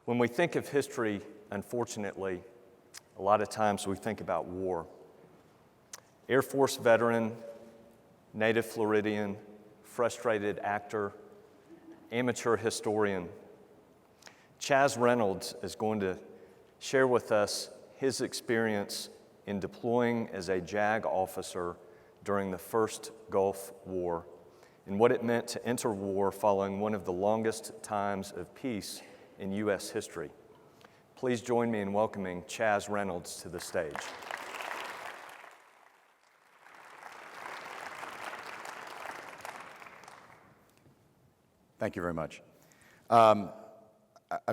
When we think of history, unfortunately, a lot of times we think about war. Air Force veteran, native Floridian, frustrated actor, amateur historian, Chaz Reynolds is going to share with us his experience in deploying as a JAG officer during the first Gulf War and what it meant to enter war following one of the longest times of peace in U.S. history. Please join me in welcoming Chaz Reynolds to the stage. Thank you very much. I've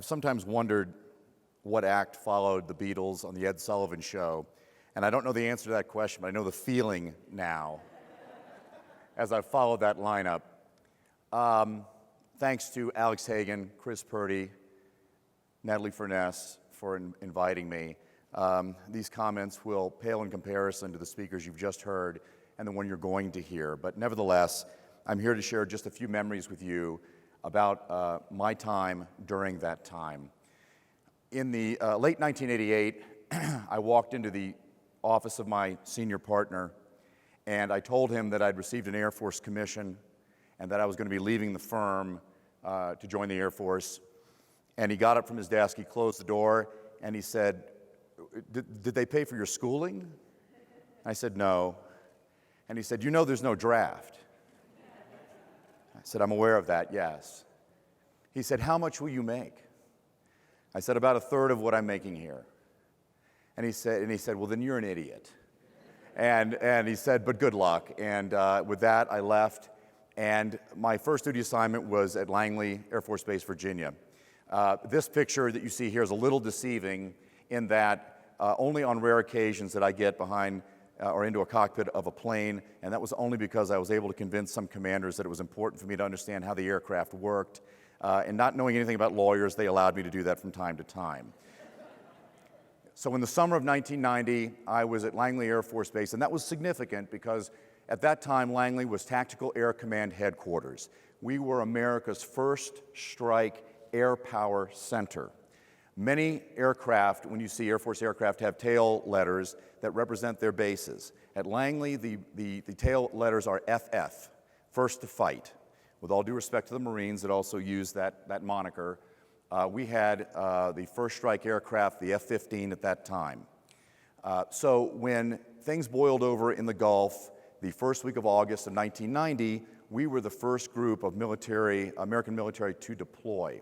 sometimes wondered what act followed the Beatles on the Ed Sullivan Show, and I don't know the answer to that question, but I know the feeling now as I've followed that lineup. Thanks to Alex Hagan, Chris Purdy, Natalie Furness for inviting me. These comments will pale in comparison to the speakers you've just heard and the one you're going to hear, but nevertheless, I'm here to share just a few memories with you about my time during that time. In the late 1988, I walked into the office of my senior partner, and I told him that I'd received an Air Force commission and that I was going to be leaving the firm to join the Air Force. And he got up from his desk, he closed the door, and he said, did they pay for your schooling? I said, no. And he said, you know there's no draft. I said, I'm aware of that, yes. He said, how much will you make? I said, about a third of what I'm making here. And he said, well, then you're an idiot. And he said, but good luck. And with that, I left. And my first duty assignment was at Langley Air Force Base, Virginia. This picture that you see here is a little deceiving in that only on rare occasions did I get behind or into a cockpit of a plane, and that was only because I was able to convince some commanders that it was important for me to understand how the aircraft worked. And not knowing anything about lawyers, they allowed me to do that from time to time. So in the summer of 1990, I was at Langley Air Force Base, and that was significant because at that time, Langley was Tactical Air Command Headquarters. We were America's first strike air power center. Many aircraft, when you see Air Force aircraft, have tail letters that represent their bases. At Langley, the tail letters are FF, first to fight. With all due respect to the Marines that also use that moniker, we had the first strike aircraft, the F-15 at that time. So when things boiled over in the Gulf, the first week of August of 1990, we were the first group of American military to deploy.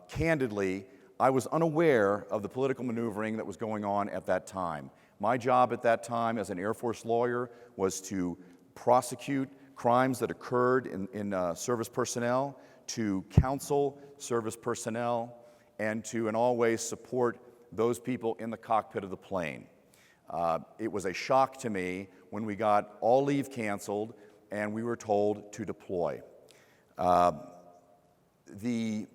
Candidly, I was unaware of the political maneuvering that was going on at that time. My job at that time as an Air Force lawyer was to prosecute crimes that occurred in service personnel, to counsel service personnel, and to in all ways support those people in the cockpit of the plane. It was a shock to me when we got all leave canceled and we were told to deploy. The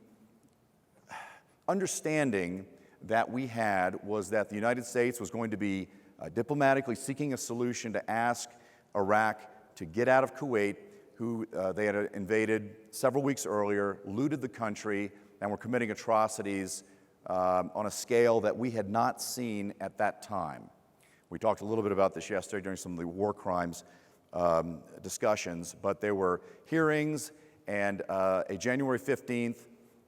understanding that we had was that the United States was going to be diplomatically seeking a solution to ask Iraq to get out of Kuwait, who they had invaded several weeks earlier, looted the country, and were committing atrocities on a scale that we had not seen at that time. We talked a little bit about this yesterday during some of the war crimes discussions, but there were hearings and a January 15th,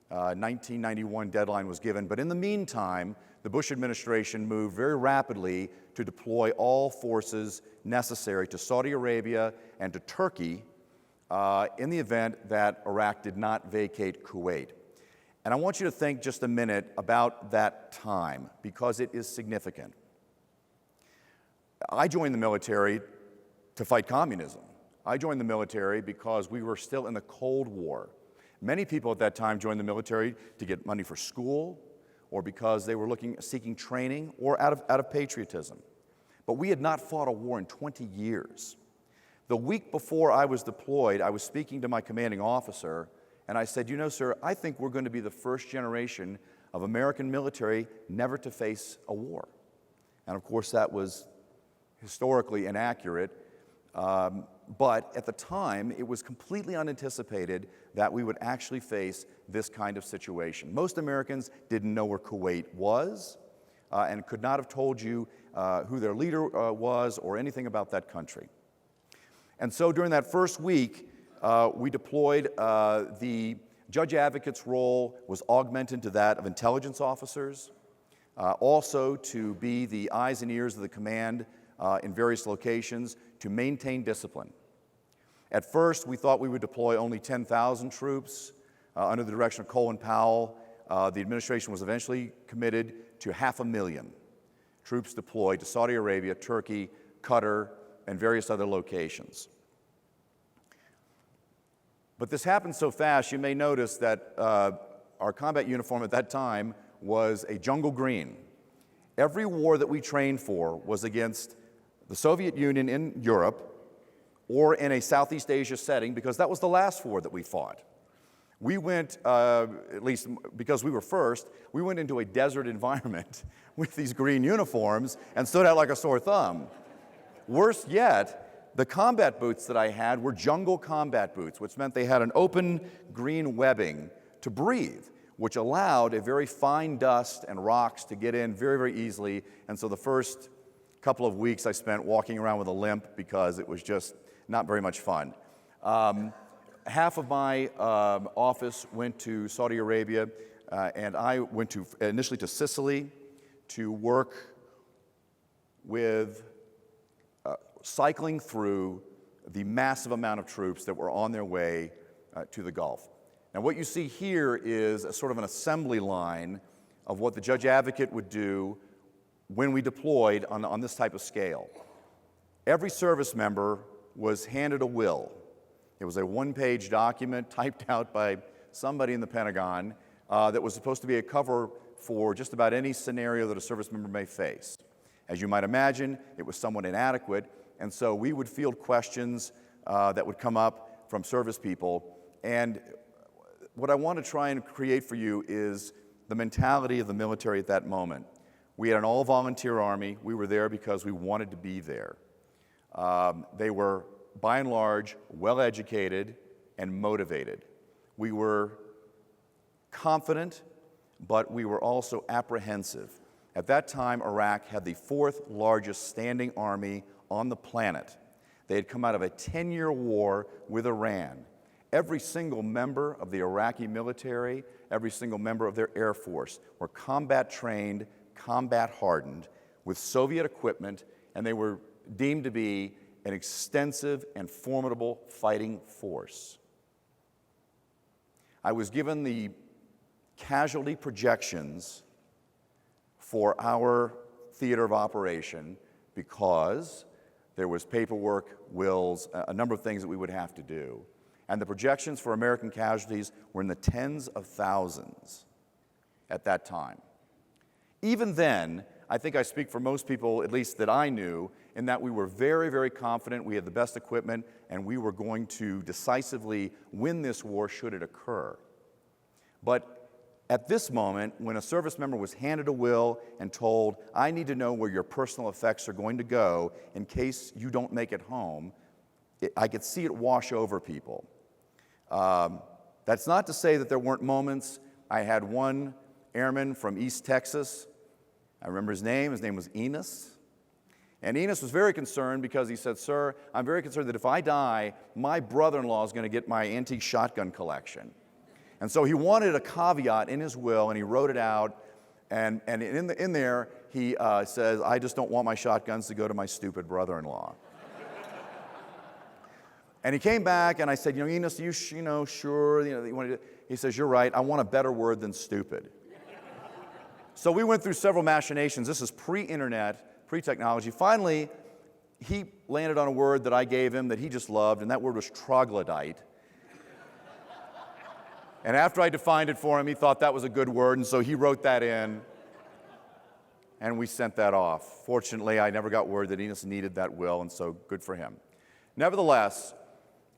1991 deadline was given. But in the meantime, the Bush administration moved very rapidly to deploy all forces necessary to Saudi Arabia and to Turkey in the event that Iraq did not vacate Kuwait. And I want you to think just a minute about that time because it is significant. I joined the military to fight communism. I joined the military because we were still in the Cold War. Many people at that time joined the military to get money for school or because they were seeking training or out of patriotism. But we had not fought a war in 20 years. The week before I was deployed, I was speaking to my commanding officer, and I said, you know, sir, I think we're going to be the first generation of American military never to face a war. And of course, that was historically inaccurate. But at the time, it was completely unanticipated that we would actually face this kind of situation. Most Americans didn't know where Kuwait was and could not have told you who their leader was or anything about that country. And so during that first week, we deployed. The judge advocate's role was augmented to that of intelligence officers, also to be the eyes and ears of the command in various locations to maintain discipline. At first, we thought we would deploy only 10,000 troops under the direction of Colin Powell. The administration was eventually committed to 500,000 troops deployed to Saudi Arabia, Turkey, Qatar, and various other locations. But this happened so fast, you may notice that our combat uniform at that time was a jungle green. Every war that we trained for was against the Soviet Union in Europe or in a Southeast Asia setting, because that was the last war that we fought. We went, at least because we were first, we went into a desert environment with these green uniforms and stood out like a sore thumb. Worse yet, the combat boots that I had were jungle combat boots, which meant they had an open green webbing to breathe, which allowed a very fine dust and rocks to get in very, very easily. And so the first couple of weeks I spent walking around with a limp because it was just not very much fun. Half of my office went to Saudi Arabia, and I went initially to Sicily to work with cycling through the massive amount of troops that were on their way to the Gulf. Now, what you see here is a sort of an assembly line of what the judge advocate would do when we deployed on this type of scale. Every service member was handed a will. It was a one-page document typed out by somebody in the Pentagon that was supposed to be a cover for just about any scenario that a service member may face. As you might imagine, it was somewhat inadequate, and so we would field questions that would come up from service people. And what I want to try and create for you is the mentality of the military at that moment. We had an all-volunteer army. We were there because we wanted to be there. They were, by and large, well-educated and motivated. We were confident, but we were also apprehensive. At that time, Iraq had the fourth largest standing army on the planet. They had come out of a 10-year war with Iran. Every single member of the Iraqi military, every single member of their Air Force were combat-trained, combat-hardened, with Soviet equipment, and they were deemed to be an extensive and formidable fighting force. I was given the casualty projections for our theater of operation because there was paperwork, wills, a number of things that we would have to do. And the projections for American casualties were in the tens of thousands at that time. Even then, I think I speak for most people, at least that I knew, in that we were very, very confident, we had the best equipment, and we were going to decisively win this war should it occur. But at this moment, when a service member was handed a will and told, I need to know where your personal effects are going to go in case you don't make it home, I could see it wash over people. That's not to say that there weren't moments. I had one airman from East Texas. I remember his name. His name was Enos. And Enos was very concerned because he said, sir, I'm very concerned that if I die, my brother-in-law is going to get my antique shotgun collection. And so he wanted a caveat in his will, and he wrote it out. And in there, he says, I just don't want my shotguns to go to my stupid brother-in-law. And he came back, and I said, Enos, sure, that you want to do. He says, you're right. I want a better word than stupid. So we went through several machinations. This is pre-internet, pre-technology. Finally, he landed on a word that I gave him that he just loved, and that word was troglodyte. And after I defined it for him, he thought that was a good word, and so he wrote that in, and we sent that off. Fortunately, I never got word that Enos needed that will, and so good for him. Nevertheless,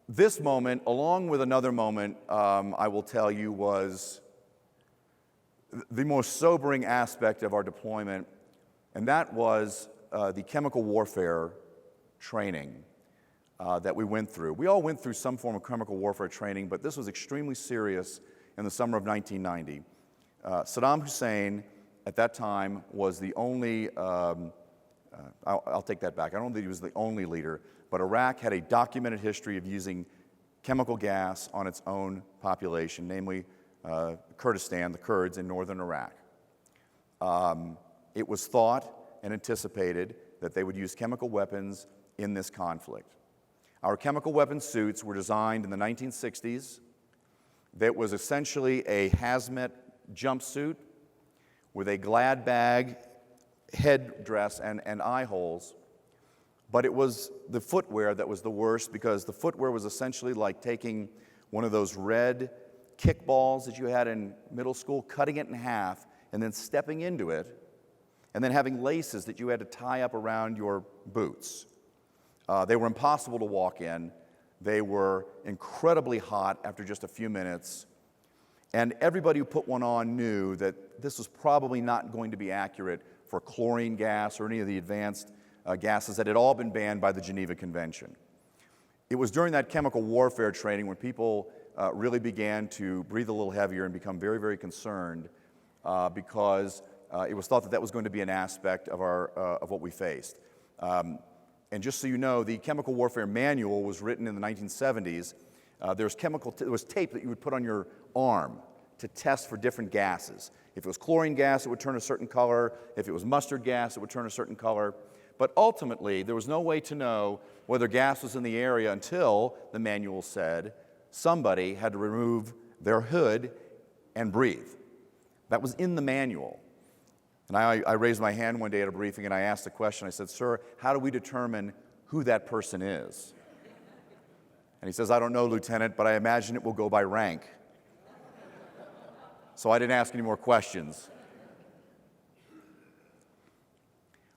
this moment, along with another moment, I will tell you, was the most sobering aspect of our deployment, and that was the chemical warfare training. that we went through. We all went through some form of chemical warfare training, but this was extremely serious in the summer of 1990. Saddam Hussein, at that time, was the only, I'll take that back. I don't think he was the only leader, but Iraq had a documented history of using chemical gas on its own population, namely Kurdistan, the Kurds in northern Iraq. It was thought and anticipated that they would use chemical weapons in this conflict. Our chemical weapons suits were designed in the 1960s. That was essentially a hazmat jumpsuit with a glad bag, headdress, and eye holes. But it was the footwear that was the worst, because the footwear was essentially like taking one of those red kickballs that you had in middle school, cutting it in half, and then stepping into it, and then having laces that you had to tie up around your boots. They were impossible to walk in. They were incredibly hot after just a few minutes. And everybody who put one on knew that this was probably not going to be accurate for chlorine gas or any of the advanced gases that had all been banned by the Geneva Convention. It was during that chemical warfare training when people really began to breathe a little heavier and become very, very concerned because it was thought that that was going to be an aspect of what we faced. And just so you know, the chemical warfare manual was written in the 1970s. There was tape that you would put on your arm to test for different gases. If it was chlorine gas, it would turn a certain color. If it was mustard gas, it would turn a certain color. But ultimately, there was no way to know whether gas was in the area until, the manual said, somebody had to remove their hood and breathe. That was in the manual. And I raised my hand one day at a briefing and I asked a question. I said, "Sir, how do we determine who that person is?" And he says, "I don't know, Lieutenant, but I imagine it will go by rank." So I didn't ask any more questions.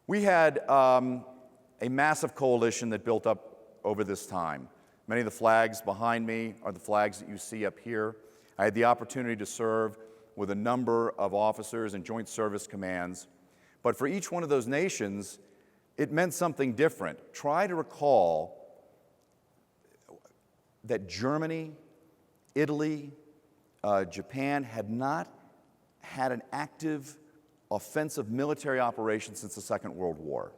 We had a massive coalition that built up over this time. Many of the flags behind me are the flags that you see up here. I had the opportunity to serve with a number of officers and joint service commands. But for each one of those nations, it meant something different. Try to recall that Germany, Italy, Japan had not had an active offensive military operation since the Second World War.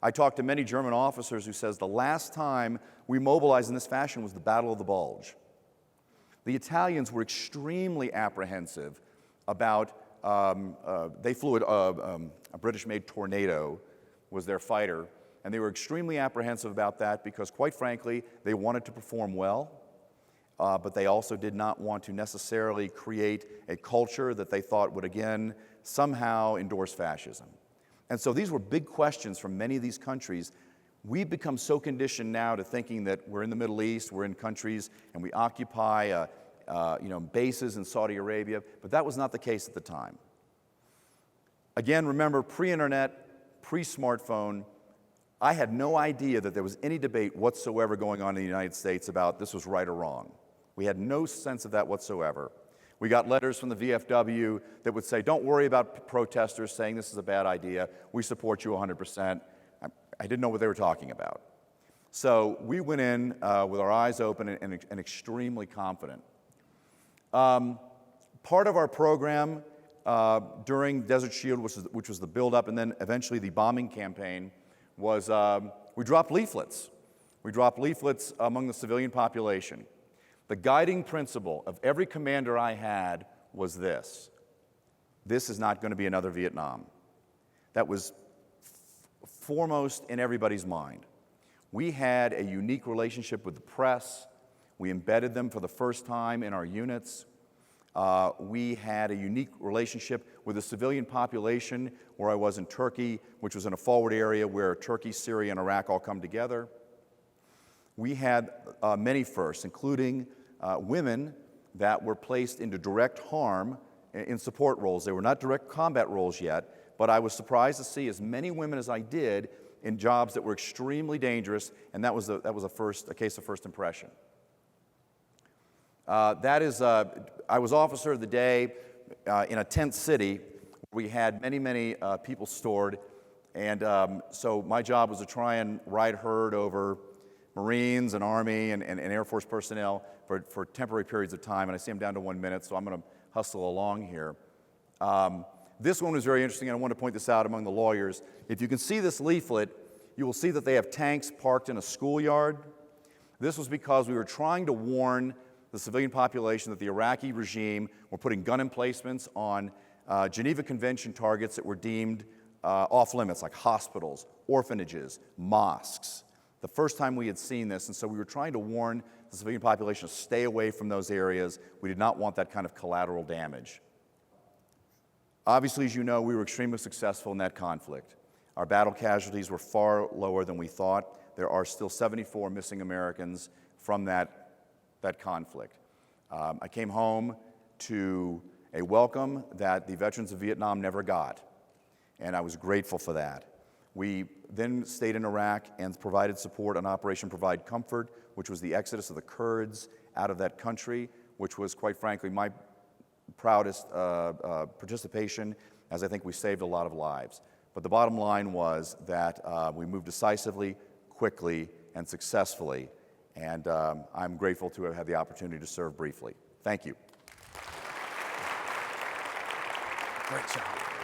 I talked to many German officers who says the last time we mobilized in this fashion was the Battle of the Bulge. The Italians were extremely apprehensive about, they flew a British-made Tornado was their fighter, and they were extremely apprehensive about that because, quite frankly, they wanted to perform well, but they also did not want to necessarily create a culture that they thought would, again, somehow endorse fascism. And so these were big questions from many of these countries. We've become so conditioned now to thinking that we're in the Middle East, we're in countries, and we occupy bases in Saudi Arabia, but that was not the case at the time. Again, remember, pre-internet, pre-smartphone, I had no idea that there was any debate whatsoever going on in the United States about this was right or wrong. We had no sense of that whatsoever. We got letters from the VFW that would say, "Don't worry about protesters saying this is a bad idea. We support you 100%. I didn't know what they were talking about. So we went in with our eyes open and extremely confident. Part of our program during Desert Shield, which was the buildup and then eventually the bombing campaign, was we dropped leaflets. We dropped leaflets among the civilian population. The guiding principle of every commander I had was this: this is not going to be another Vietnam. That was foremost in everybody's mind. We had a unique relationship with the press. We embedded them for the first time in our units. We had a unique relationship with the civilian population where I was in Turkey, which was in a forward area where Turkey, Syria, and Iraq all come together. We had many firsts, including women that were placed into direct harm in support roles. They were not direct combat roles yet, but I was surprised to see as many women as I did in jobs that were extremely dangerous, and that was a case of first impression. I was officer of the day in a tent city. We had many people stored, and so my job was to try and ride herd over Marines and Army and Air Force personnel for temporary periods of time, and I see I'm down to 1 minute, so I'm going to hustle along here. This one was very interesting, and I want to point this out among the lawyers. If you can see this leaflet, you will see that they have tanks parked in a schoolyard. This was because we were trying to warn the civilian population that the Iraqi regime were putting gun emplacements on Geneva Convention targets that were deemed off limits, like hospitals, orphanages, mosques. The first time we had seen this, and so we were trying to warn the civilian population to stay away from those areas. We did not want that kind of collateral damage. Obviously, as you know, we were extremely successful in that conflict. Our battle casualties were far lower than we thought. There are still 74 missing Americans from that conflict. I came home to a welcome that the veterans of Vietnam never got, and I was grateful for that. We then stayed in Iraq and provided support on Operation Provide Comfort, which was the exodus of the Kurds out of that country, which was, quite frankly, my proudest participation, as I think we saved a lot of lives. But the bottom line was that we moved decisively, quickly, and successfully, and I'm grateful to have had the opportunity to serve briefly. Thank you. Great job.